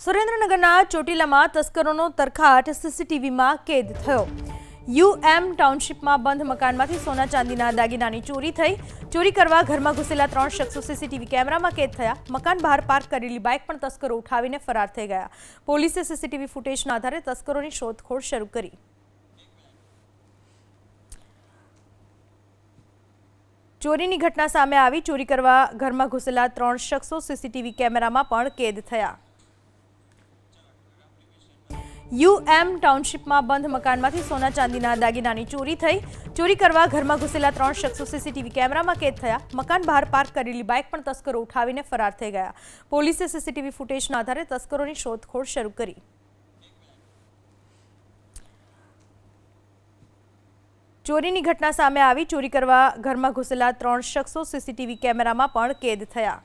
સુરેન્દ્રનગરના ચોટીલામાં તસ્કરોનો તરખાટ સીસીટીવીમાં કેદ થયો। યુએમ ટાઉનશીપમાં બંધ મકાનમાંથી સોના ચાંદીના દાગીનાની ચોરી થઈ। ચોરી કરવા ઘરમાં ઘૂસેલા 3 શખ્સો સીસીટીવી કેમેરામાં કેદ થયા। મકાન બહાર પાર્ક કરેલી બાઇક પણ તસ્કરો ઉઠાવીને ફરાર થઈ ગયા। પોલીસે સીસીટીવી ફૂટેજના આધારે તસ્કરોની શોધખોળ શરૂ કરી। ચોરીની ઘટના સામે આવી। ચોરી કરવા ઘરમાં ઘૂસેલા 3 શખ્સો સીસીટીવી કેમેરામાં પણ કેદ થયા। યુએમ ટાઉનશીપમાં બંધ મકાનમાંથી સોના ચાંદીના દાગીનાની ચોરી થઈ। ચોરી કરવા ઘરમાં ઘૂસેલા 3 શખ્સો સીસીટીવી કેમેરામાં કેદ થયા। મકાન બહાર પાર્ક કરેલી બાઇક પણ તસ્કરો ઉઠાવીને ફરાર થઈ ગયા। પોલીસે સીસીટીવી ફૂટેજના આધારે તસ્કરોની શોધખોળ શરૂ કરી। ચોરીની ઘટના સામે આવી। ચોરી કરવા ઘરમાં ઘૂસેલા 3 શખ્સો સીસીટીવી કેમેરામાં પણ કેદ થયા।